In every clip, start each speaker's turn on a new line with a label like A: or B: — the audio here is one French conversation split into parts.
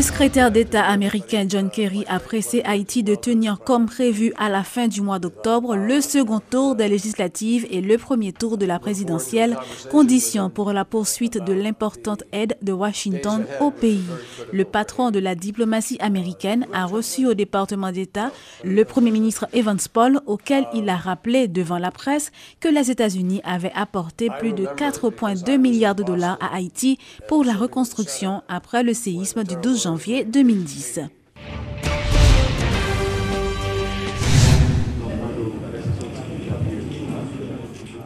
A: secrétaire d'État américain John Kerry a pressé Haïti de tenir comme prévu à la fin du mois d'octobre le second tour des législatives et le premier tour de la présidentielle, condition pour la poursuite de l'importante aide de Washington au pays. Le patron de la diplomatie américaine a reçu au département d'État le premier ministre Evans Paul, auquel il a rappelé devant la presse que les États-Unis avaient apporté plus de 4,2 milliards de dollars à Haïti pour la reconstruction après le séisme du 12 janvier 2010.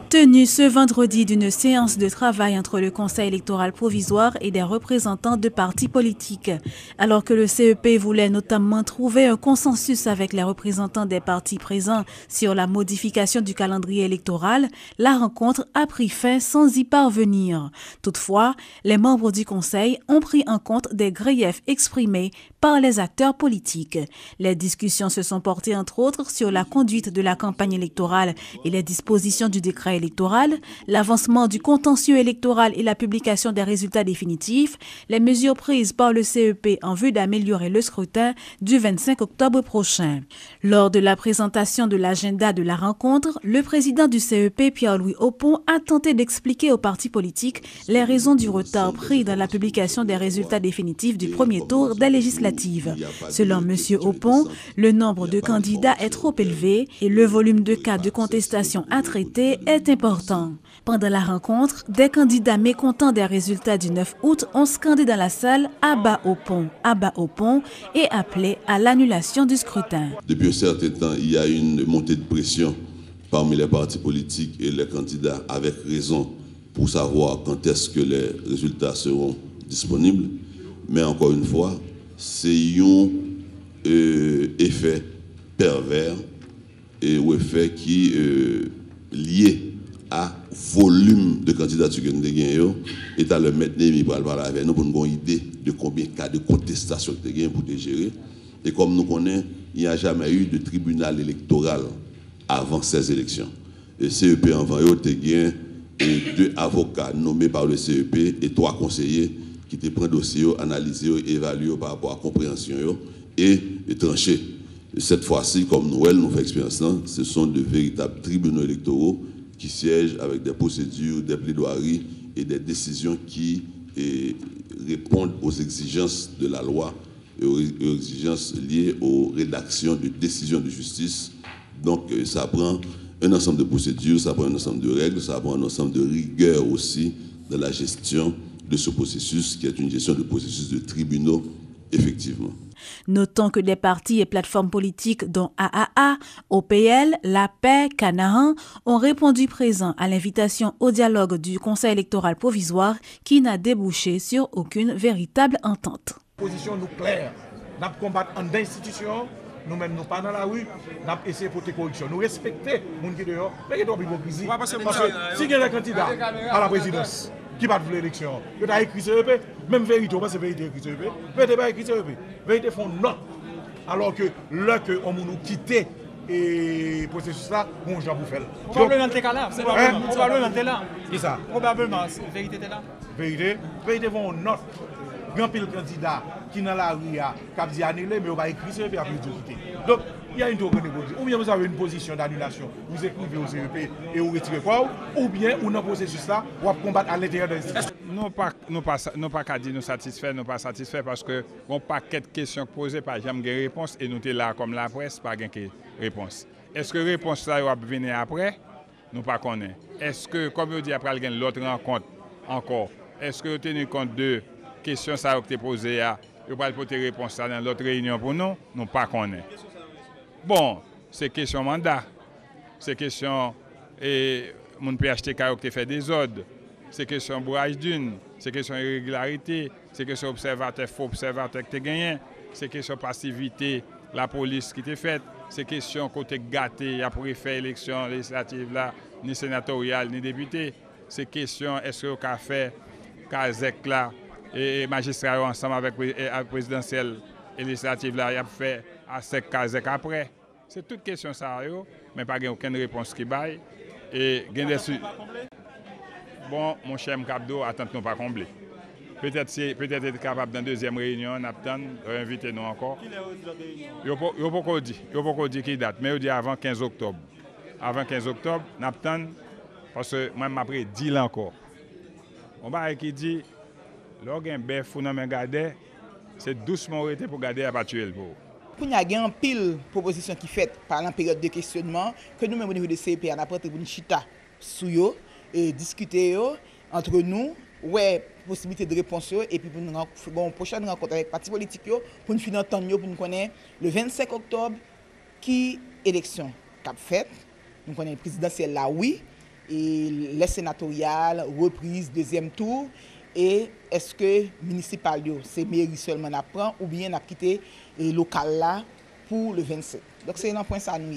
A: Tenue ce vendredi d'une séance de travail entre le Conseil électoral provisoire et des représentants de partis politiques. Alors que le CEP voulait notamment trouver un consensus avec les représentants des partis présents sur la modification du calendrier électoral, la rencontre a pris fin sans y parvenir. Toutefois, les membres du Conseil ont pris en compte des griefs exprimés par les acteurs politiques. Les discussions se sont portées entre autres sur la conduite de la campagne électorale et les dispositions du décret électoral, l'avancement du contentieux électoral et la publication des résultats définitifs, les mesures prises par le CEP en vue d'améliorer le scrutin du 25 octobre prochain. Lors de la présentation de l'agenda de la rencontre, le président du CEP, Pierre-Louis Oppon, a tenté d'expliquer aux partis politiques les raisons du retard pris dans la publication des résultats définitifs du premier tour des législatives. Selon M. Oppon, le nombre de candidats est trop élevé et le volume de cas de contestation à traiter est important. Pendant la rencontre, des candidats mécontents des résultats du 9 août ont scandé dans la salle « À bas au pont » et appelé à l'annulation du scrutin.
B: Depuis un certain temps, il y a une montée de pression parmi les partis politiques et les candidats avec raison pour savoir quand est-ce que les résultats seront disponibles. Mais encore une fois, c'est un effet pervers et un effet qui est lié à volume de candidatures que nous avons gagné et à le mettre pour parler avec nous pour nous avoir une idée de combien de cas de contestation que nous avons pour gérer. Et comme nous connaissons, il n'y a jamais eu de tribunal électoral avant ces élections. Le CEP avant, il y a deux avocats nommés par le CEP et 3 conseillers qui te prennent dossier, analysé, évalué par rapport à la compréhension et tranché. Cette fois-ci, comme nous faisons expérience, ce sont de véritables tribunaux électoraux qui siègent avec des procédures, des plaidoiries et des décisions qui répondent aux exigences de la loi et aux exigences liées aux rédactions de décisions de justice. Donc ça prend un ensemble de procédures, ça prend un ensemble de règles, ça prend un ensemble de rigueur aussi dans la gestion de ce processus qui est une gestion de processus de tribunaux, effectivement.
A: Notons que des partis et plateformes politiques dont AAA, OPL, La Paix, Canaan ont répondu présents à l'invitation au dialogue du Conseil électoral provisoire qui n'a débouché sur aucune véritable entente.
C: Position nous claire, nous combattons en institution, nous-mêmes nous pas dans la rue, nous essayons de porter correction. Nous respectons les gens qui sont dehors, mais il y a de l'hypocrisie. Parce que si il y a des candidats à la présidence qui battent l'élection, il y a écrit CEP, même vérité, parce que vérité écrit CEP, vérité pas écrit CEP, vérité font non. Alors que là que on nous quitte et processus là, bon j'en vous fais.
D: Probablement t'es là, c'est probablement t'es là.
C: Qui ça?
D: Probablement vérité t'es là.
C: Vérité vont non. Grand pile candidat qui dans la rue a cap dit annuler mais on va écrire CEP après quitter. Donc il y a une tournée ou bien vous avez une position d'annulation, vous écrivez au CEP et vous retirez quoi, ou bien ou dans le processus là, vous va combattre à l'intérieur de l'institution.
E: Nous pas qu'à dire nous satisfaits, nous pas satisfaits parce que on paquet de questions posées par jamais de réponse et nous sommes là comme la presse pas de réponse. Est-ce que réponse là va venir après? Nous pas connaît. Est-ce que comme je dis après il y a l'autre rencontre encore, est-ce que vous tenez compte de questions ça que tu posées à vous pas porter réponse ça dans l'autre réunion pour nous? Nous pas connaît. Bon, c'est question mandat. C'est question mon PHTK qui fait des ordres. C'est question bourrage d'une, c'est question irrégularité, c'est question observateur faux observateur qui t'a gagné, c'est question passivité, la police qui t'a faite, c'est question côté gâté après faire élection législative là, ni sénatoriale ni député, c'est question est-ce que qu'a fait Kazek là et magistrat ensemble avec présidentielle et législative là, il a fait à sec Kazek après. C'est toute question ça mais pas aucune réponse qui baille et gain des. Bon, mon cher Mkabdo, attends, nous pas comblé. Peut-être être capable dans deuxième réunion, on attend, inviter nous encore. Il n'y a pas dit qui date, mais il dit avant 15 octobre. Avant 15 octobre, on attend, parce que moi, après 10 ans encore. On va qui dit, lorsqu'un bœuf ou non garder, c'est doucement arrêté pour garder à pas tuer le pauvre.
F: Il y a une pile de propositions qui sont faites par la période de questionnement que nous-mêmes au niveau de CEP, on a pris une chita sur eux et discuter entre nous, ouais, possibilité de réponse et puis pour nous faire une prochaine rencontre avec les partis politiques pour nous finir entendre pour nous connaître le 25 octobre qui élection qu'a fait. Nous connaissons le présidentiel là, oui, et les sénatoriales, reprise, deuxième tour. Et est-ce que municipal, c'est mairie seulement apprend ou bien a quitté le local là pour le 27. Donc c'est un point ça nous.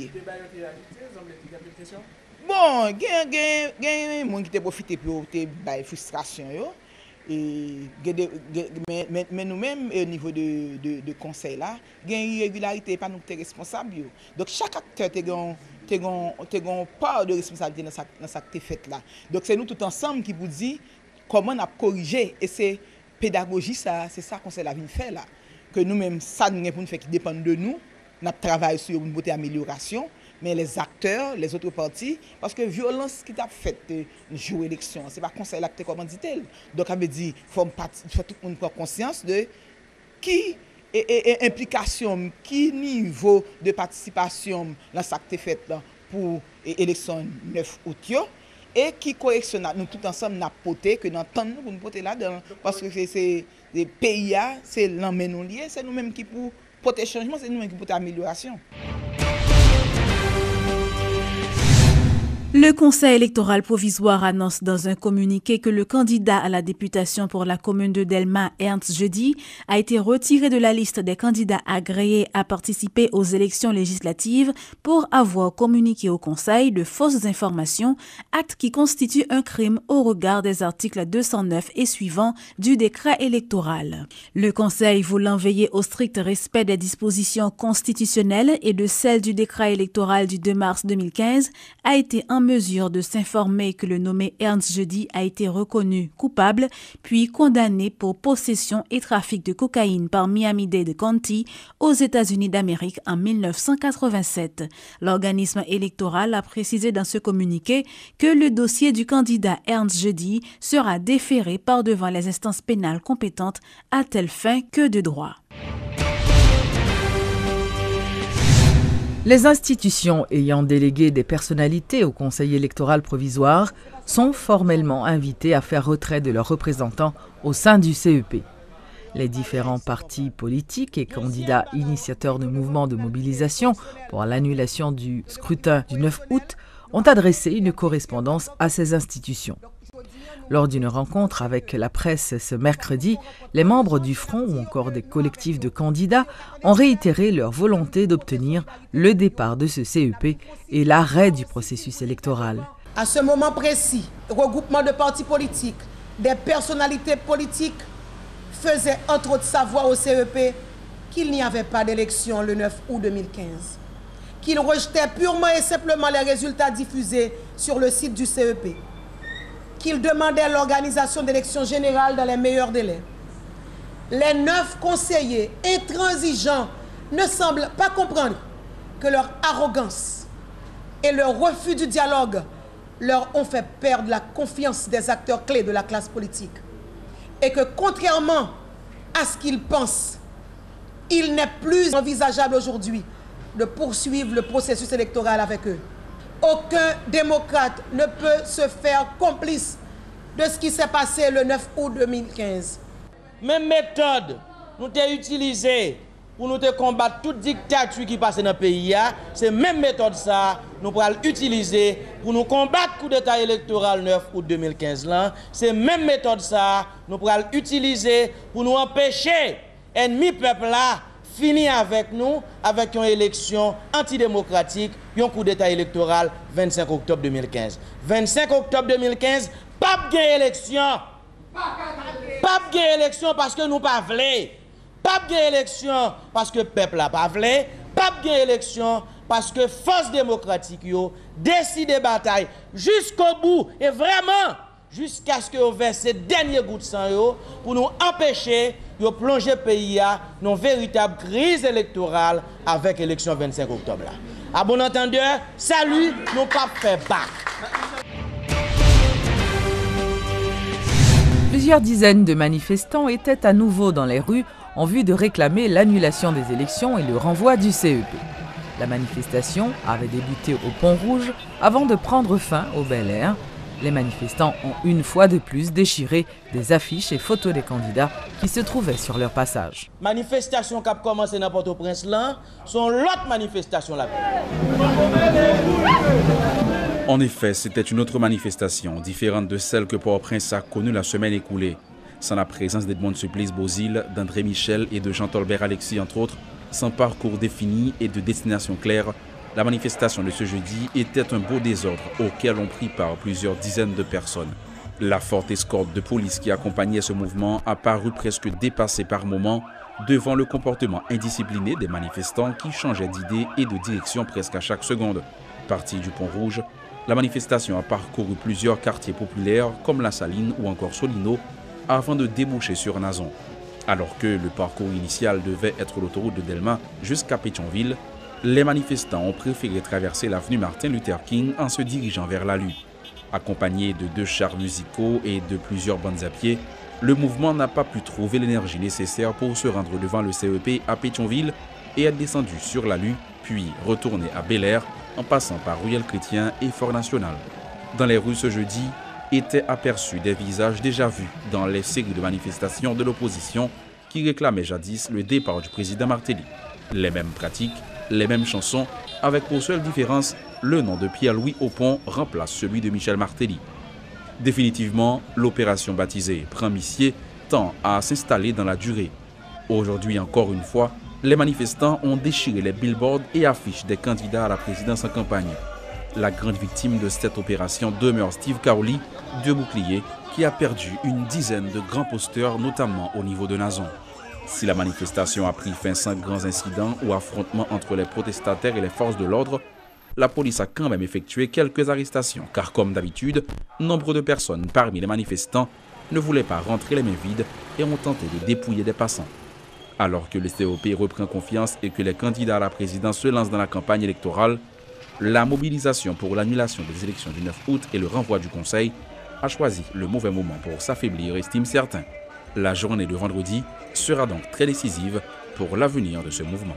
F: Bon, il y a des gens qui ont profité pour la frustration. Mais nous-mêmes, au niveau de conseil là, il y a une irrégularité, pas nous qui sommes responsables. Donc chaque acteur a une part de responsabilité dans ce qui est fait là. Donc c'est nous tout ensemble qui vous dit comment on a corrigé. Et c'est pédagogie, c'est ça qu'on s'est la vie fait là. Que nous-mêmes, ça nous pour nous faire qui dépend de nous. On travaille sur une beauté amélioration. Mais les acteurs, les autres partis, parce que violence qui t'a fait jouer l'élection, c'est pas conseil l'acteur comme dit-elle. Donc ça veut dire faut tout le monde prendre conscience de qui est implication, qui niveau de participation dans ce qui est fait pour l'élection 9 août. Et qui correctionne nous tout ensemble n'a poté que dans temps nous pour nous poter là-dedans parce que c'est les pays c'est l'emmène nous lié, c'est nous-mêmes qui pour porter changement, c'est nous-mêmes qui pour amélioration.
A: Le Conseil électoral provisoire annonce dans un communiqué que le candidat à la députation pour la commune de Delma, Ernst Jeudi, a été retiré de la liste des candidats agréés à participer aux élections législatives pour avoir communiqué au Conseil de fausses informations, acte qui constitue un crime au regard des articles 209 et suivants du décret électoral. Le Conseil, voulant veiller au strict respect des dispositions constitutionnelles et de celles du décret électoral du 2 mars 2015, a été en mesure de s'informer que le nommé Ernst Jeudi a été reconnu coupable puis condamné pour possession et trafic de cocaïne par Miami-Dade County aux États-Unis d'Amérique en 1987. L'organisme électoral a précisé dans ce communiqué que le dossier du candidat Ernst Jeudi sera déféré par devant les instances pénales compétentes à telle fin que de droit.
G: Les institutions ayant délégué des personnalités au Conseil électoral provisoire sont formellement invitées à faire retrait de leurs représentants au sein du CEP. Les différents partis politiques et candidats initiateurs de mouvements de mobilisation pour l'annulation du scrutin du 9 août ont adressé une correspondance à ces institutions. Lors d'une rencontre avec la presse ce mercredi, les membres du Front ou encore des collectifs de candidats ont réitéré leur volonté d'obtenir le départ de ce CEP et l'arrêt du processus électoral.
H: À ce moment précis, le regroupement de partis politiques, des personnalités politiques faisaient entre autres savoir au CEP qu'il n'y avait pas d'élection le 9 août 2015, qu'ils rejetaient purement et simplement les résultats diffusés sur le site du CEP, qu'ils demandaient l'organisation d'élections générales dans les meilleurs délais. Les 9 conseillers intransigeants ne semblent pas comprendre que leur arrogance et leur refus du dialogue leur ont fait perdre la confiance des acteurs clés de la classe politique. Et que contrairement à ce qu'ils pensent, il n'est plus envisageable aujourd'hui de poursuivre le processus électoral avec eux. Aucun démocrate ne peut se faire complice de ce qui s'est passé le 9 août 2015.
I: Même méthode nous avons utilisée pour nous combattre toute dictature qui passe dans le pays, c'est même méthode ça nous allons utiliser pour nous combattre le coup d'état électoral 9 août 2015 là, c'est même méthode ça nous allons utiliser pour nous empêcher ennemi peuple là finir avec nous avec une élection antidémocratique, un coup d'état électoral 25 octobre 2015. 25 octobre 2015, pas de élection. Pas de élection parce que nous pas voulons. Pas d'élection parce que le peuple n'a pas voulu. Pas d'élection parce que force démocratique yo décide bataille jusqu'au bout et vraiment jusqu'à ce que vous versez dernier goutte de sang pour nous empêcher de plonger le pays dans une véritable crise électorale avec l'élection 25 octobre. À bon entendeur, salut, nous pas fait bac.
G: Plusieurs dizaines de manifestants étaient à nouveau dans les rues en vue de réclamer l'annulation des élections et le renvoi du CEP. La manifestation avait débuté au Pont-Rouge avant de prendre fin au Bel-Air. Les manifestants ont une fois de plus déchiré des affiches et photos des candidats qui se trouvaient sur leur passage.
I: Manifestation qui a commencé dans Port-au-Prince là, sont l'autre manifestation là.
J: En effet, c'était une autre manifestation, différente de celle que Port-au-Prince a connue la semaine écoulée. Sans la présence d'Edmond Supplice Bozil, d'André Michel et de Jean-Tolbert Alexis, entre autres, sans parcours défini et de destination claire, la manifestation de ce jeudi était un beau désordre auquel ont pris part plusieurs dizaines de personnes. La forte escorte de police qui accompagnait ce mouvement a paru presque dépassée par moments devant le comportement indiscipliné des manifestants qui changeaient d'idée et de direction presque à chaque seconde. Partie du Pont-Rouge, la manifestation a parcouru plusieurs quartiers populaires comme La Saline ou encore Solino avant de déboucher sur Nazon. Alors que le parcours initial devait être l'autoroute de Delma jusqu'à Pétionville, les manifestants ont préféré traverser l'avenue Martin Luther King en se dirigeant vers la Lue. Accompagné de 2 chars musicaux et de plusieurs bandes à pied, le mouvement n'a pas pu trouver l'énergie nécessaire pour se rendre devant le CEP à Pétionville et être descendu sur la Lue, puis retourner à Bel-Air en passant par Ruelle Chrétien et Fort National. Dans les rues ce jeudi, étaient aperçus des visages déjà vus dans les séries de manifestations de l'opposition qui réclamaient jadis le départ du président Martelly. Les mêmes pratiques, les mêmes chansons, avec pour seule différence, le nom de Pierre-Louis Aupont remplace celui de Michel Martelly. Définitivement, l'opération baptisée Primissier tend à s'installer dans la durée. Aujourd'hui encore une fois, les manifestants ont déchiré les billboards et affiches des candidats à la présidence en campagne. La grande victime de cette opération demeure Steve Kaouli, de Bouclier, qui a perdu une dizaine de grands posteurs, notamment au niveau de Nazon. Si la manifestation a pris fin sans grands incidents ou affrontements entre les protestataires et les forces de l'ordre, la police a quand même effectué quelques arrestations, car comme d'habitude, nombre de personnes parmi les manifestants ne voulaient pas rentrer les mains vides et ont tenté de dépouiller des passants. Alors que le COP reprend confiance et que les candidats à la présidence se lancent dans la campagne électorale, la mobilisation pour l'annulation des élections du 9 août et le renvoi du Conseil a choisi le mauvais moment pour s'affaiblir, estiment certains. La journée de vendredi sera donc très décisive pour l'avenir de ce mouvement.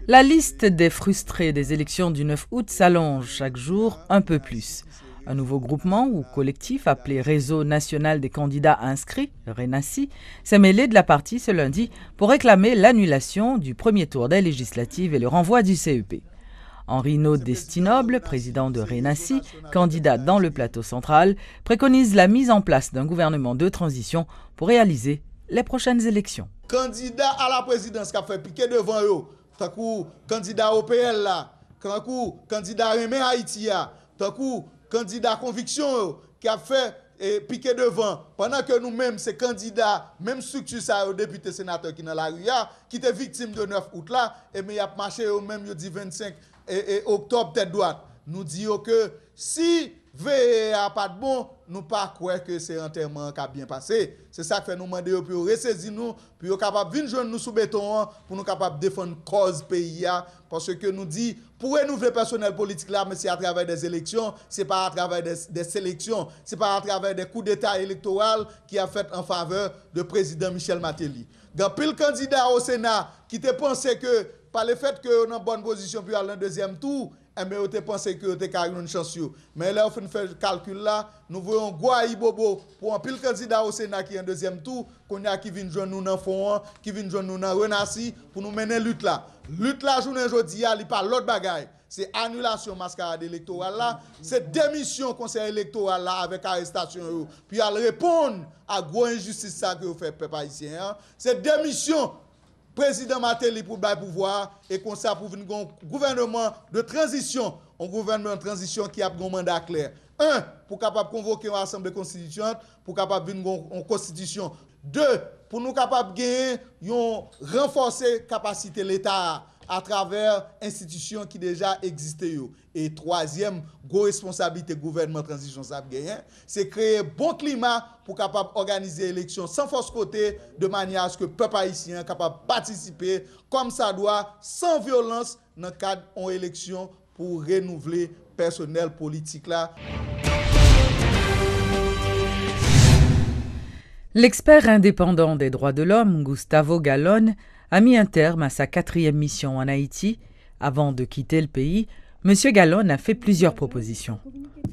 G: La liste des frustrés des élections du 9 août s'allonge chaque jour un peu plus. Un nouveau groupement ou collectif appelé Réseau national des candidats inscrits, RENACI, s'est mêlé de la partie ce lundi pour réclamer l'annulation du premier tour des législatives et le renvoi du CEP. Henri Naud Destinoble, président de RENACI, candidat dans le plateau central, préconise la mise en place d'un gouvernement de transition pour réaliser les prochaines élections.
K: Candidat à la présidence qui a fait piquer devant eux, tant que candidat au PL là, tant que candidat Remé Haïti là, tant que candidat conviction qui a fait piquer devant, pendant que nous-mêmes, ces candidats, même structure ça, aux députés sénateurs qui dans la rue, qui étaient victimes de 9 août là, et mais il a marché au même, il dit 25 octobre tête droite. Nous disons que si VE a pas de bon, nous pas croire que c'est enterrement qui a bien passé. C'est ça que fait nous demander pour ressaisir nous, pour capable venir joindre nous sous béton pour nous capable défendre cause pays parce que nous dit pour renouveler le personnel politique là, mais c'est à travers des élections, c'est pas à travers des sélections, c'est pas à travers des coups d'état électoraux qui a fait en faveur de président Michel Martelly. Dans pile candidat au Sénat qui te pensé que par le fait que on en bonne position pour aller dans le deuxième tour, mais on te pensé que tu as une chance. Mais là, on fait le calcul là, nous voyons Gouaï Bobo pour un pile candidat au Sénat qui est en deuxième tour, qu'on a qui vient joindre nous dans fond, qui vient joindre nous dans Renassi pour nous mener lutte là. Lutte là journée aujourd'hui, il pas l'autre bagaille. C'est annulation mascarade électorale là, c'est démission conseil électoral là avec arrestation puis elle répondre à gros injustice ça que vous fait peuple haïtien. C'est démission président Martelly pour le pouvoir et comme ça pour venir un gouvernement de transition, un gouvernement de transition qui a un mandat clair. 1, pour capable convoquer une assemblée constituante, pour capable venir une constitution. 2, pour nous capable gagner une renforcer capacité l'État. à travers institutions qui déjà existaient. Et troisième, gros responsabilité gouvernement transition ça gagné, c'est créer un bon climat pour capable organiser l'élection sans force côté, de manière à ce que le peuple haïtien capable de participer comme ça doit, sans violence, dans le cadre d'une élection pour renouveler le personnel politique là.
G: L'expert indépendant des droits de l'homme, Gustavo Gallón, a mis un terme à sa 4e mission en Haïti. Avant de quitter le pays, M. Gallón a fait plusieurs propositions.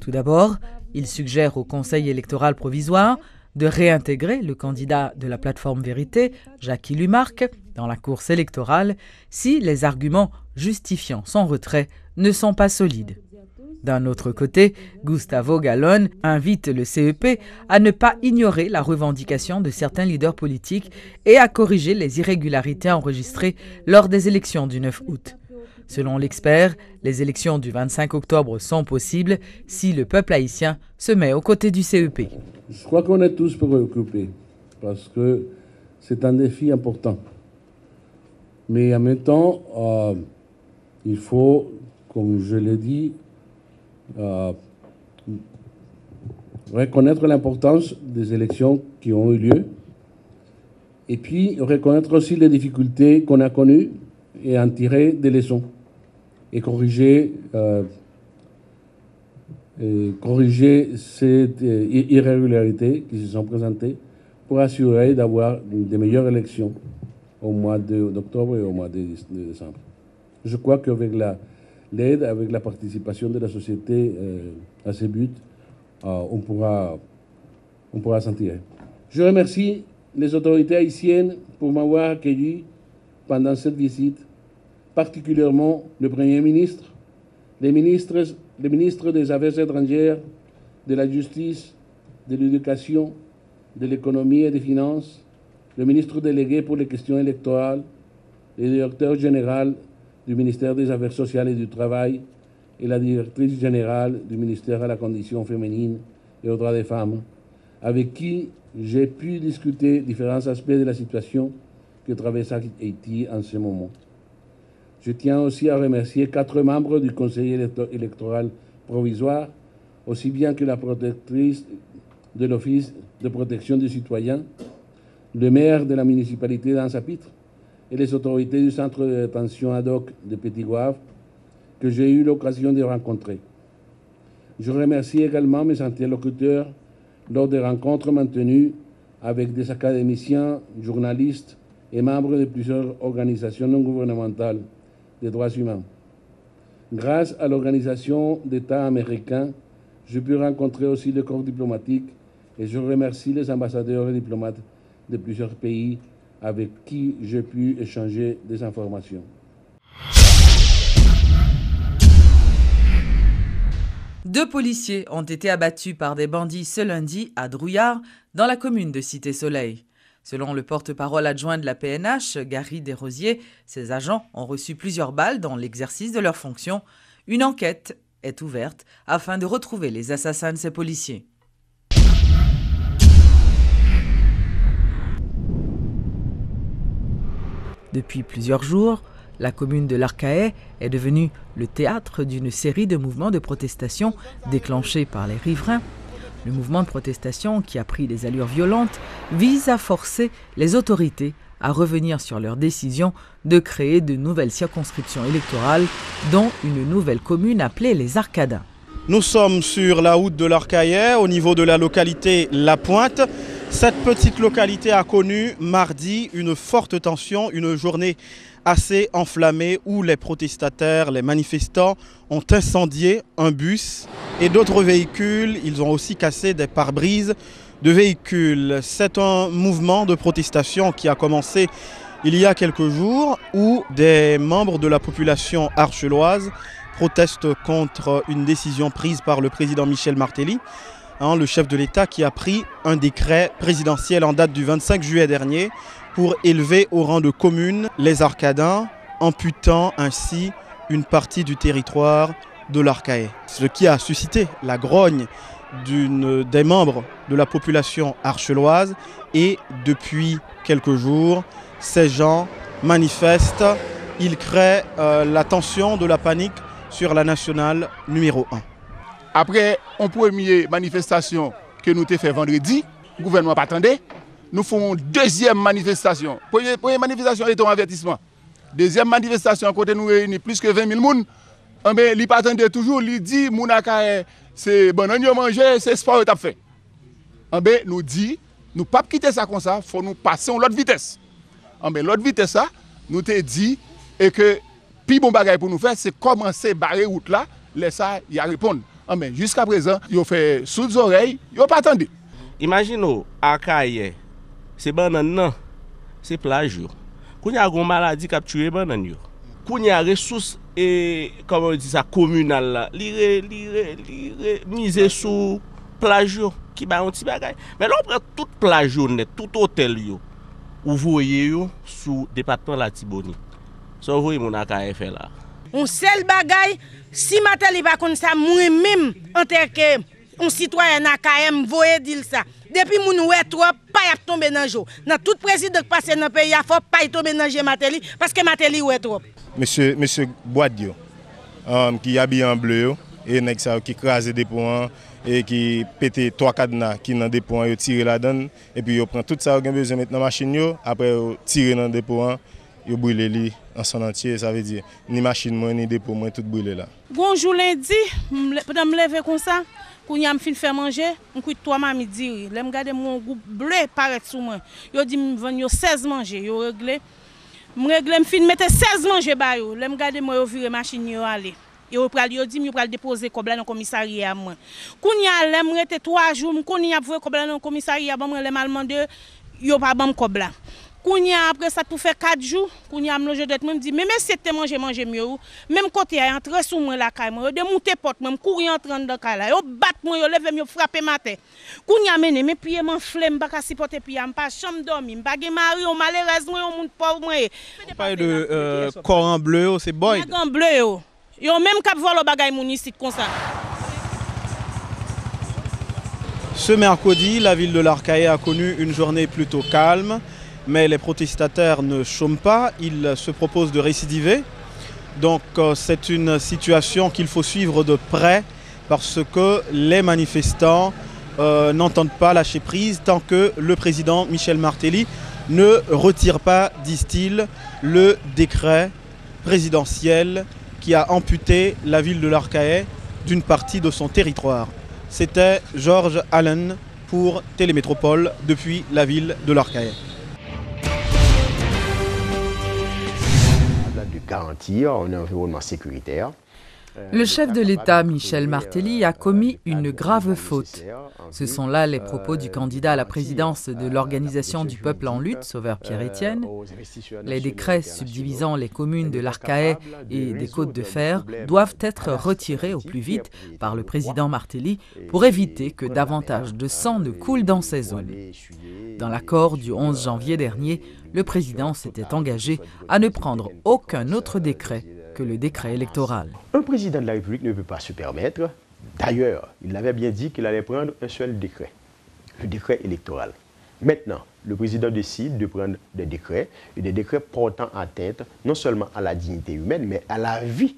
G: Tout d'abord, il suggère au Conseil électoral provisoire de réintégrer le candidat de la plateforme Vérité, Jacky Lumarque, dans la course électorale si les arguments justifiant son retrait ne sont pas solides. D'un autre côté, Gustavo Gallón invite le CEP à ne pas ignorer la revendication de certains leaders politiques et à corriger les irrégularités enregistrées lors des élections du 9 août. Selon l'expert, les élections du 25 octobre sont possibles si le peuple haïtien se met aux côtés du CEP.
L: Je crois qu'on est tous préoccupés parce que c'est un défi important. Mais en même temps, il faut, comme je l'ai dit, reconnaître l'importance des élections qui ont eu lieu et puis reconnaître aussi les difficultés qu'on a connues et en tirer des leçons et corriger ces irrégularités qui se sont présentées pour assurer d'avoir des meilleures élections au mois d'octobre et au mois de décembre. Je crois qu'avec l'aide, avec la participation de la société à ces buts, on pourra s'en tirer. Je remercie les autorités haïtiennes pour m'avoir accueilli pendant cette visite, particulièrement le Premier ministre, les ministres des Affaires étrangères, de la Justice, de l'Éducation, de l'Économie et des Finances, le ministre délégué pour les questions électorales, le directeur général du ministère des Affaires sociales et du Travail et la directrice générale du ministère à la condition féminine et aux droits des femmes, avec qui j'ai pu discuter différents aspects de la situation que traverse Haïti en ce moment. Je tiens aussi à remercier 4 membres du Conseil électoral provisoire, aussi bien que la protectrice de l'Office de protection des citoyens, le maire de la municipalité d'Anse-à-Pitre et les autorités du centre de détention ad hoc de Petit-Goâve que j'ai eu l'occasion de rencontrer. Je remercie également mes interlocuteurs lors des rencontres maintenues avec des académiciens, journalistes et membres de plusieurs organisations non gouvernementales des droits humains. Grâce à l'organisation d'États américains, j'ai pu rencontrer aussi le corps diplomatique et je remercie les ambassadeurs et diplomates de plusieurs pays avec qui j'ai pu échanger des informations.
G: Deux policiers ont été abattus par des bandits ce lundi à Drouillard, dans la commune de Cité-Soleil. Selon le porte-parole adjoint de la PNH, Gary Desrosiers, ces agents ont reçu plusieurs balles dans l'exercice de leurs fonctions. Une enquête est ouverte afin de retrouver les assassins de ces policiers. Depuis plusieurs jours, la commune de l'Arcahaie est devenue le théâtre d'une série de mouvements de protestation déclenchés par les riverains. Le mouvement de protestation, qui a pris des allures violentes, vise à forcer les autorités à revenir sur leur décision de créer de nouvelles circonscriptions électorales, dont une nouvelle commune appelée les Arcadins.
M: Nous sommes sur la route de l'Arcahaie, au niveau de la localité La Pointe. Cette petite localité a connu mardi une forte tension, une journée assez enflammée où les protestataires, les manifestants ont incendié un bus et d'autres véhicules. Ils ont aussi cassé des pare-brises de véhicules. C'est un mouvement de protestation qui a commencé il y a quelques jours où des membres de la population archeloise protestent contre une décision prise par le président Michel Martelly, le chef de l'État qui a pris un décret présidentiel en date du 25 juillet dernier pour élever au rang de commune les Arcadins, amputant ainsi une partie du territoire de l'Arcahaie. Ce qui a suscité la grogne des membres de la population archeloise et depuis quelques jours, ces gens manifestent il crée la tension, de la panique sur la nationale numéro 1.
N: Après une première manifestation que nous avons fait vendredi, le gouvernement pas attendait. Nous faisons une deuxième manifestation. Première manifestation est un avertissement. Deuxième manifestation, côté nous réunit plus que 20 000 personnes. Il pas attendait toujours, il dit Mounaka c'est bon, on manger, c'est sport que fait. Nous dit, nous pas quitter ça comme ça, il faut nous passer à l'autre vitesse. L'autre vitesse ça, nous te dit et que puis bon bagage pour nous faire, c'est commencer à barrer route là, laisser ça y a répondre. Jusqu'à présent, ils ont fait sous les oreilles, ils n'ont pas attendu.
O: Imaginez, à Kaye, c'est banane, c'est plage. Quand il y a une maladie qui a tué banane, quand il y a des ressources et comment on dit ça communales, miser sur plage qui ba un petit bagage. Mais là on prend toute plage net, tout hôtel yo, ou voyez yo sous département la Tiboni. Ça vous voyez mon Akaye fait là.
H: Un seul bagay, si Mateli va comme ça, moi-même, en tant qu'un citoyen Akaye, voyez dire ça. Depuis mon oué trop, pas y tomber dans le jeu. Dans tout président qui passe dans le pays, il faut pas y tomber dans le jeu Mateli, parce que Mateli oué trop.
P: Monsieur Boadio, qui habille en bleu, et qui crase des points, et qui pète 3 cadenas qui dans des points, tire la donne, et puis il prend tout ça, il a besoin de mettre dans la machine, après tirer dans des points. Yo brûle li en son entier, ça veut dire ni machine moi ni dépôt moi tout brûlé là.
H: Bonjour lundi, pendant me lever comme ça, quand y a me fin faire manger, on cuit 3 mami dire, là me garder mon groupe bleu paraît sous moi. Yo dit me vendre yo 16 manger, yo réglé. Me réglé me fin mettre 16 manger ba yo, là me garder moi yo virer machine yo aller. Yo pral yo dit me pral déposer cob là dans commissariat moi. Quand y a là me rete 3 jours, me connait a voir cob là dans commissariat, bon me le mal mandé yo pas bam cob là. Kounya après ça tout fait 4 jours, kounya me loge d'être me dit mais c'était manger mieux. Même côté a entrer sous moi la caille, moi de monter porte, même courir entrer dans caille là. Yo bat moi, yo lever me frapper matin. Kounya mené mes pieds m'enflé, m'pas ka supporter pied, m'pas chambre dormi, m'pas gen mari, malheureusement yo moun pauvre moi.
M: Pas de Coran bleu, c'est boy.
H: Coran bleu yo même cap voir le bagay moun ici comme ça.
M: Ce mercredi, la ville de l'Arcahaye a connu une journée plutôt calme. Mais les protestataires ne chôment pas, ils se proposent de récidiver. Donc c'est une situation qu'il faut suivre de près parce que les manifestants n'entendent pas lâcher prise tant que le président Michel Martelly ne retire pas, disent-ils, le décret présidentiel qui a amputé la ville de l'Arcahaye d'une partie de son territoire. C'était Georges Allen pour Télémétropole depuis la ville de l'Arcahaye.
Q: Garantir un environnement sécuritaire.
G: Le chef de l'État, Michel Martelly, a commis une grave faute. Ce sont là les propos du candidat à la présidence de l'Organisation du peuple en lutte, Sauveur Pierre-Étienne. Les décrets subdivisant les communes de l'Arcahaye et des Côtes-de-Fer doivent être retirés au plus vite par le président Martelly pour éviter que davantage de sang ne coule dans ces zones. Dans l'accord du 11 janvier dernier, le président s'était engagé à ne prendre aucun autre décret que le décret électoral.
Q: Un président de la République ne peut pas se permettre, d'ailleurs, il avait bien dit qu'il allait prendre un seul décret, le décret électoral. Maintenant, le président décide de prendre des décrets, et des décrets portant atteinte non seulement à la dignité humaine, mais à la vie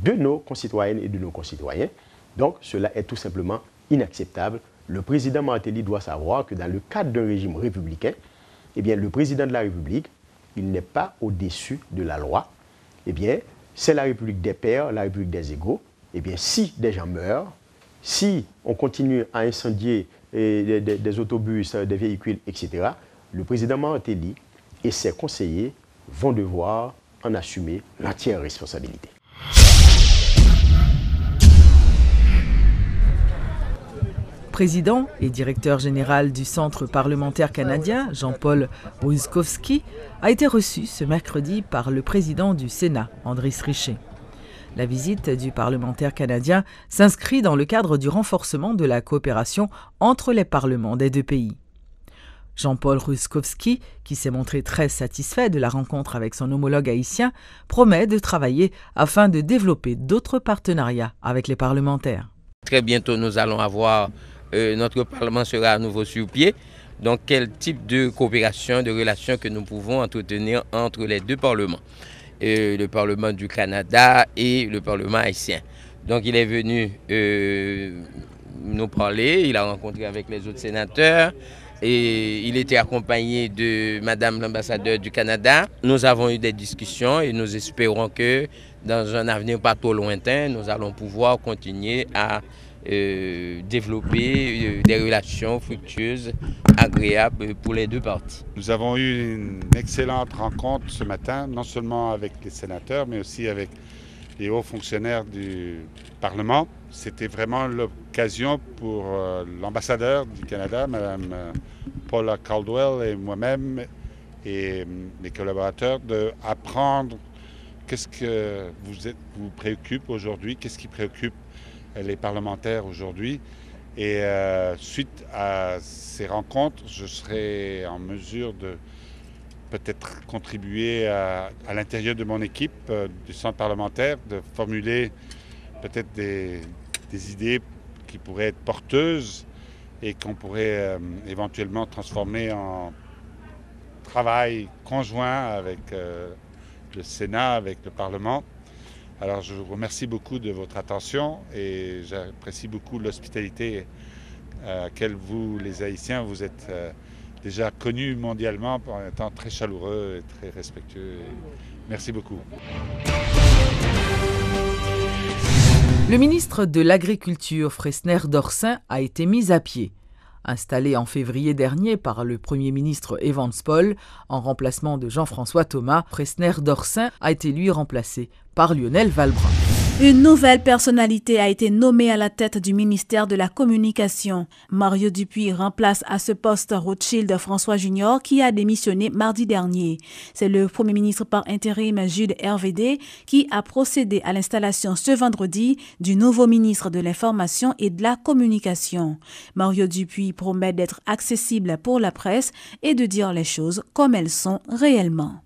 Q: de nos concitoyennes et de nos concitoyens. Donc, cela est tout simplement inacceptable. Le président Martelly doit savoir que dans le cadre d'un régime républicain, eh bien, le président de la République, il n'est pas au-dessus de la loi. Eh bien, c'est la République des pairs, la République des égaux. Eh bien, si des gens meurent, si on continue à incendier des autobus, des véhicules, etc., le président Martelly et ses conseillers vont devoir en assumer l'entière responsabilité.
G: Président et directeur général du Centre parlementaire canadien, Jean-Paul Ruskowski, a été reçu ce mercredi par le président du Sénat, Andris Richer. La visite du parlementaire canadien s'inscrit dans le cadre du renforcement de la coopération entre les parlements des deux pays. Jean-Paul Ruskowski, qui s'est montré très satisfait de la rencontre avec son homologue haïtien, promet de travailler afin de développer d'autres partenariats avec les parlementaires.
R: Très bientôt, nous allons avoir notre Parlement sera à nouveau sur pied. Donc, quel type de coopération, de relations que nous pouvons entretenir entre les deux parlements. le Parlement du Canada et le Parlement haïtien. Donc il est venu nous parler, il a rencontré avec les autres sénateurs et il était accompagné de Madame l'ambassadeur du Canada. Nous avons eu des discussions et nous espérons que dans un avenir pas trop lointain, nous allons pouvoir continuer à développer des relations fructueuses, agréables pour les deux parties.
S: Nous avons eu une excellente rencontre ce matin, non seulement avec les sénateurs, mais aussi avec les hauts fonctionnaires du Parlement. C'était vraiment l'occasion pour l'ambassadeur du Canada, Mme Paula Caldwell et moi-même et mes collaborateurs d'apprendre qu'est-ce que vous préoccupe aujourd'hui, qu'est-ce qui préoccupe les parlementaires aujourd'hui. Et suite à ces rencontres, je serai en mesure de peut-être contribuer à l'intérieur de mon équipe du centre parlementaire, de formuler peut-être des idées qui pourraient être porteuses et qu'on pourrait éventuellement transformer en travail conjoint avec le Sénat, avec le Parlement. Alors je vous remercie beaucoup de votre attention et j'apprécie beaucoup l'hospitalité à laquelle vous, les Haïtiens, vous êtes déjà connus mondialement en étant très chaleureux et très respectueux. Merci beaucoup.
G: Le ministre de l'Agriculture, Fresner Dorsin, a été mis à pied. Installé en février dernier par le Premier ministre Evans Paul, en remplacement de Jean-François Thomas, Fresner Dorsin a été lui remplacé par Lionel Valbrun.
A: Une nouvelle personnalité a été nommée à la tête du ministère de la Communication. Mario Dupuis remplace à ce poste Rothschild François Junior qui a démissionné mardi dernier. C'est le Premier ministre par intérim Jude RVD qui a procédé à l'installation ce vendredi du nouveau ministre de l'Information et de la Communication. Mario Dupuis promet d'être accessible pour la presse et de dire les choses comme elles sont réellement.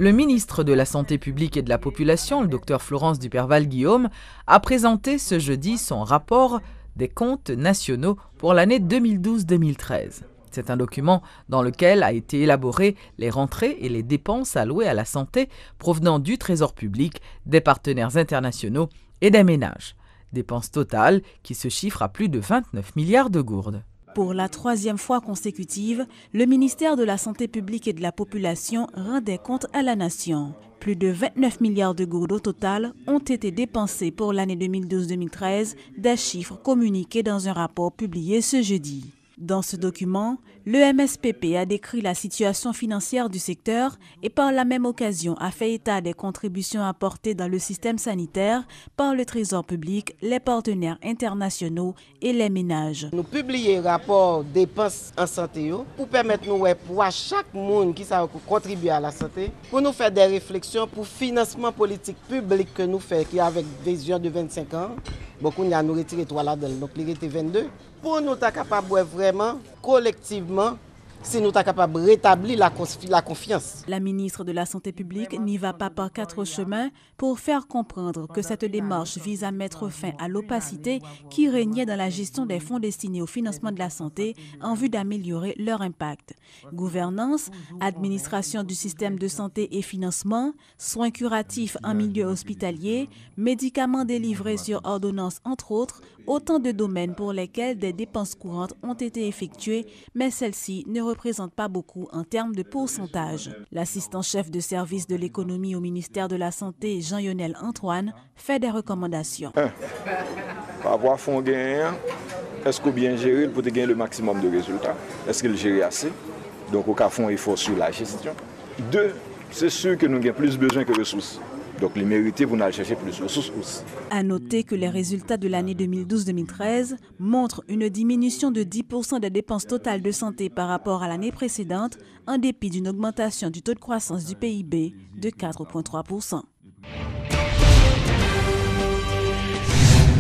G: Le ministre de la Santé publique et de la Population, le Dr Florence Duperval-Guillaume, a présenté ce jeudi son rapport des comptes nationaux pour l'année 2012-2013. C'est un document dans lequel a été élaboré les rentrées et les dépenses allouées à la santé provenant du Trésor public, des partenaires internationaux et des ménages. Dépenses totales qui se chiffrent à plus de 29 milliards de gourdes.
A: Pour la troisième fois consécutive, le ministère de la Santé publique et de la Population rend des comptes à la nation. Plus de 29 milliards de gourdes au total ont été dépensés pour l'année 2012-2013, des chiffres communiqués dans un rapport publié ce jeudi. Dans ce document, le MSPP a décrit la situation financière du secteur et par la même occasion a fait état des contributions apportées dans le système sanitaire par le Trésor public, les partenaires internationaux et les ménages.
T: Nous publions un rapport dépenses en santé pour permettre nous pour chaque monde qui contribue à la santé, pour nous faire des réflexions pour le financement politique public que nous faisons, qui est avec vision de 25 ans. Beaucoup nous retiré 3 là-dedans, donc il était 22. Pour nous être capables vraiment, collectivement, si nous sommes capables de rétablir la confiance.
A: La ministre de la Santé publique n'y va pas par 4 chemins pour faire comprendre que cette démarche vise à mettre fin à l'opacité qui régnait dans la gestion des fonds destinés au financement de la santé en vue d'améliorer leur impact. Gouvernance, administration du système de santé et financement, soins curatifs en milieu hospitalier, médicaments délivrés sur ordonnance entre autres, autant de domaines pour lesquels des dépenses courantes ont été effectuées, mais celles-ci ne représentent pas beaucoup en termes de pourcentage. L'assistant-chef de service de l'économie au ministère de la Santé, Jean-Yonel Antoine, fait des recommandations.
U: Par rapport à fonds gagnants, est-ce qu'on bien géré pour gagner le maximum de résultats? Est-ce qu'il gère assez? Donc, au cas fond effort sur la gestion. 2, c'est sûr que nous avons plus besoin que ressources. Donc, les mérités, vous n'allez chercher plus de ressources.
A: À noter que les résultats de l'année 2012-2013 montrent une diminution de 10% des dépenses totales de santé par rapport à l'année précédente, en dépit d'une augmentation du taux de croissance du PIB de 4,3%.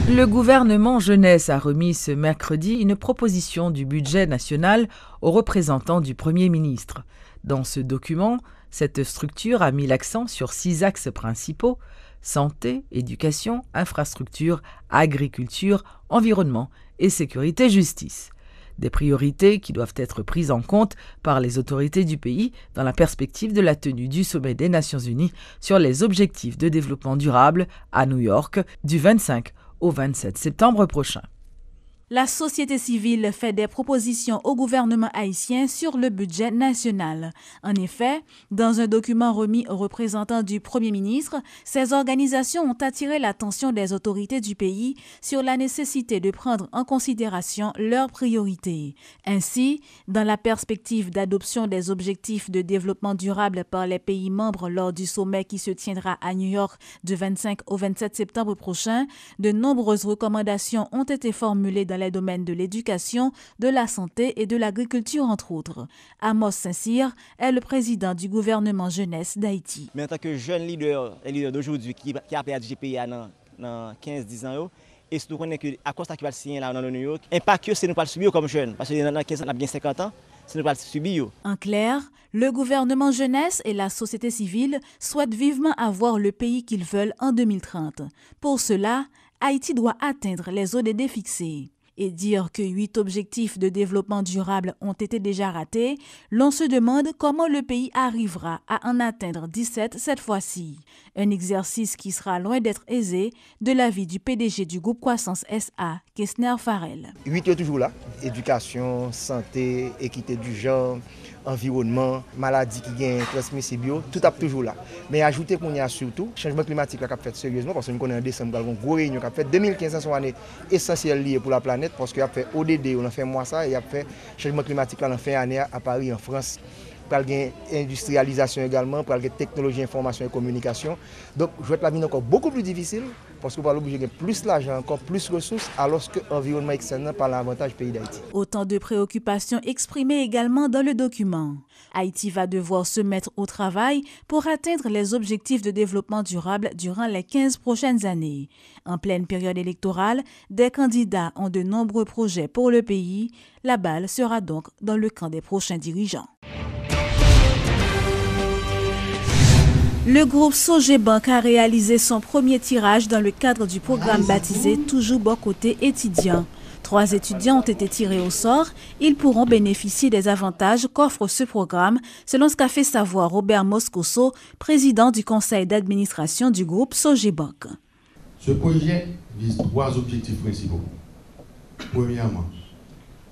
G: Le gouvernement jeunesse a remis ce mercredi une proposition du budget national aux représentants du Premier ministre. Dans ce document, cette structure a mis l'accent sur 6 axes principaux: santé, éducation, infrastructure, agriculture, environnement et sécurité-justice. Des priorités qui doivent être prises en compte par les autorités du pays dans la perspective de la tenue du sommet des Nations Unies sur les objectifs de développement durable à New York du 25 au 27 septembre prochain.
A: La société civile fait des propositions au gouvernement haïtien sur le budget national. En effet, dans un document remis aux représentants du Premier ministre, ces organisations ont attiré l'attention des autorités du pays sur la nécessité de prendre en considération leurs priorités. Ainsi, dans la perspective d'adoption des objectifs de développement durable par les pays membres lors du sommet qui se tiendra à New York du 25 au 27 septembre prochain, de nombreuses recommandations ont été formulées dans les domaines de l'éducation, de la santé et de l'agriculture, entre autres. Amos Saint-Cyr est le président du gouvernement jeunesse d'Haïti.
B: Mais en tant que jeune leader d'aujourd'hui qui a perdu le pays dans 15-10 ans, et surtout qu'on est à cause qui va le signer là dans New York, impact que c'est nous pas le subir comme jeunes, parce que dans 15 ans, on a bien 50 ans, c'est nous pas le subir.
A: En clair, le gouvernement jeunesse et la société civile souhaitent vivement avoir le pays qu'ils veulent en 2030. Pour cela, Haïti doit atteindre les ODD fixés. Et dire que 8 objectifs de développement durable ont été déjà ratés, l'on se demande comment le pays arrivera à en atteindre 17 cette fois-ci. Un exercice qui sera loin d'être aisé de l'avis du PDG du groupe Croissance SA, Kessner Farrell.
V: 8 est toujours là, éducation, santé, équité du genre, environnement, maladie qui gagne transmissible, tout est toujours là. Mais ajouter qu'on y a surtout changement climatique qui a fait sérieusement parce que nous connaissons en décembre une grosse réunion qui a fait 2015 sont année essentielle liée pour la planète parce qu'il a fait ODD, on a fait mois ça et il a fait changement climatique là en fin d'année à Paris en France. Pour la industrialisation également, pour la technologie, information et communication. Donc, je vais être la vie encore beaucoup plus difficile parce qu'on va l'obliger de plus d'argent, encore plus de ressources, alors que l'environnement externe par l'avantage pays d'Haïti.
A: Autant de préoccupations exprimées également dans le document. Haïti va devoir se mettre au travail pour atteindre les objectifs de développement durable durant les 15 prochaines années. En pleine période électorale, des candidats ont de nombreux projets pour le pays. La balle sera donc dans le camp des prochains dirigeants. Le groupe Sogebank a réalisé son premier tirage dans le cadre du programme baptisé Toujours bon côté étudiant. 3 étudiants ont été tirés au sort. Ils pourront bénéficier des avantages qu'offre ce programme, selon ce qu'a fait savoir Robert Moscoso, président du conseil d'administration du groupe Sogebank.
W: Ce projet vise 3 objectifs principaux. Premièrement,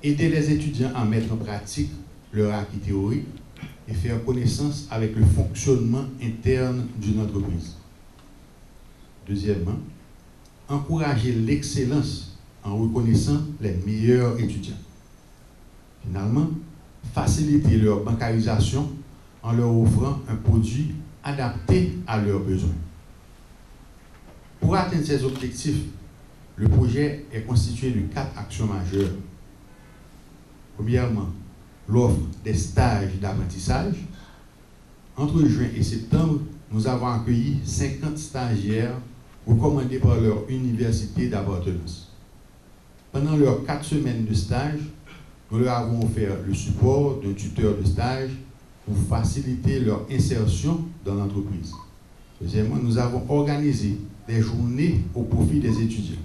W: aider les étudiants à mettre en pratique leur acquis théorique et faire connaissance avec le fonctionnement interne d'une entreprise. Deuxièmement, encourager l'excellence en reconnaissant les meilleurs étudiants. Finalement, faciliter leur bancarisation en leur offrant un produit adapté à leurs besoins. Pour atteindre ces objectifs, le projet est constitué de 4 actions majeures. Premièrement, l'offre des stages d'apprentissage. Entre juin et septembre, nous avons accueilli 50 stagiaires recommandés par leur université d'appartenance. Pendant leurs 4 semaines de stage, nous leur avons offert le support d'un tuteur de stage pour faciliter leur insertion dans l'entreprise. Deuxièmement, nous avons organisé des journées au profit des étudiants.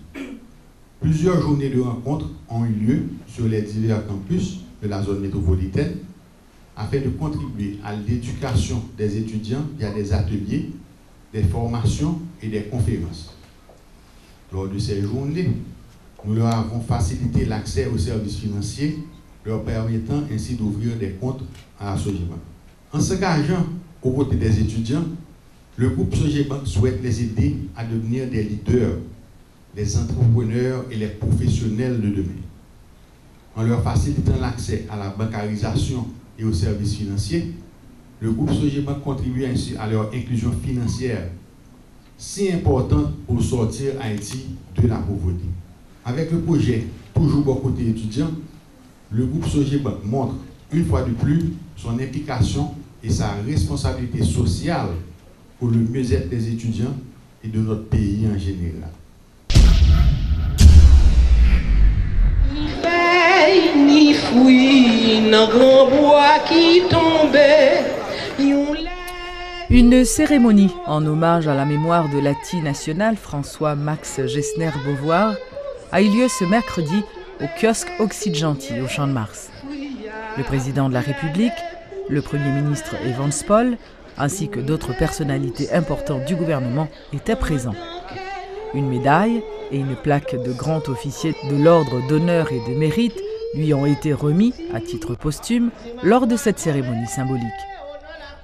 W: Plusieurs journées de rencontres ont eu lieu sur les divers campus de la zone métropolitaine afin de contribuer à l'éducation des étudiants via des ateliers, des formations et des conférences. Lors de ces journées, nous leur avons facilité l'accès aux services financiers, leur permettant ainsi d'ouvrir des comptes à la Sogebank. En s'engageant aux côtés des étudiants, le groupe Sogebank souhaite les aider à devenir des leaders, les entrepreneurs et les professionnels de demain. En leur facilitant l'accès à la bancarisation et aux services financiers, le groupe Sogebank contribue ainsi à leur inclusion financière, si importante pour sortir Haïti de la pauvreté. Avec le projet Toujours bon côté étudiant, le groupe Sogebank montre une fois de plus son implication et sa responsabilité sociale pour le mieux-être des étudiants et de notre pays en général.
G: Une cérémonie en hommage à la mémoire de l'Ati national François Max Gessner Beauvoir a eu lieu ce mercredi au kiosque Oxyde-Gentil au Champ de Mars. Le président de la République, le Premier ministre Evans Paul, ainsi que d'autres personnalités importantes du gouvernement étaient présents. Une médaille et une plaque de grand officier de l'ordre d'honneur et de mérite lui ont été remis à titre posthume lors de cette cérémonie symbolique.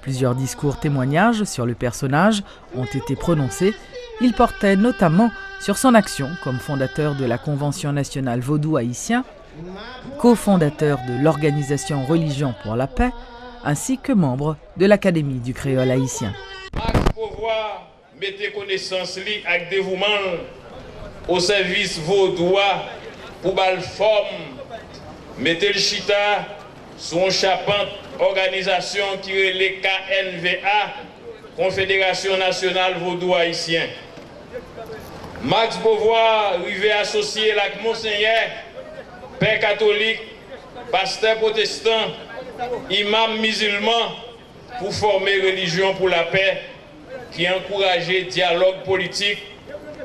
G: Plusieurs discours témoignages sur le personnage ont été prononcés. Ils portaient notamment sur son action comme fondateur de la Convention nationale vaudou haïtien, cofondateur de l'organisation Religion pour la paix, ainsi que membre de l'Académie du créole haïtien.
C: Max pouvoir mettre connaissance avec dévouement au service vaudois pour bal forme, mettre le chita son chapante organisation qui est le KNVA, Confédération nationale vaudou haïtien. Max Beauvoir arrivé associé avec Monseigneur, père catholique, pasteur protestant, imam musulman pour former religion pour la paix qui encourageait dialogue politique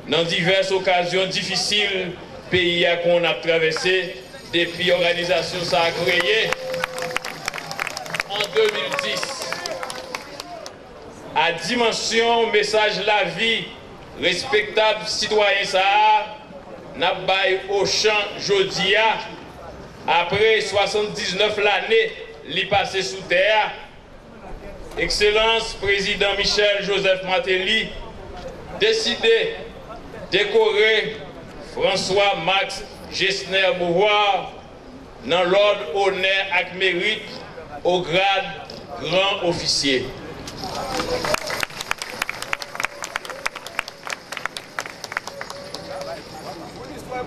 C: dans diverses occasions difficiles pays qu'on a traversé depuis l'organisation ça a créé en 2010. À dimension message la vie respectable citoyen ça n'a bail au champ jodia après 79 l'année li passé sous terre. Excellence président Michel Joseph Martelly décidé décorer François Max Gessner Beauvoir dans l'ordre honneur avec mérite au grade grand officier.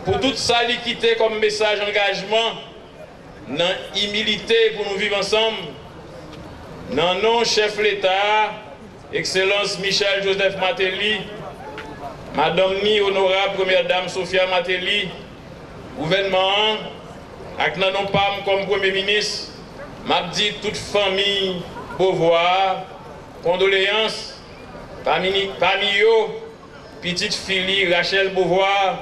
C: Pour tout ça, l'équité comme message engagement, dans humilité pour nous vivre ensemble, dans non chef l'État, Excellence Michel Joseph Martelly, Madame ni honorable Première Dame Sophia Martelly, gouvernement, avec non pas comme Premier ministre, m'a dit toute famille Beauvoir, condoléances, parmi eux, petite fille Rachel Beauvoir,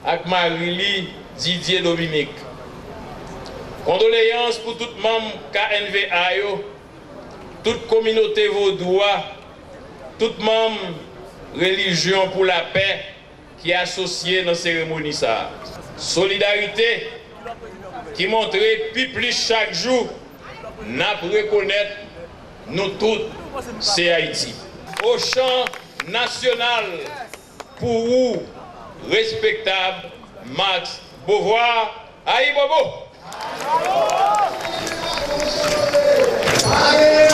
C: avec Marie-Lie Didier Dominique. Condoléances pour tout membre KNVA, toute communauté vaudois, tout membre religion pour la paix qui est associé dans la cérémonie. Solidarité qui montre plus chaque jour, n'a reconnaître nous tous, c'est Haïti. Au champ national, pour vous, respectable Max Beauvoir, Aïe Bobo. Allez,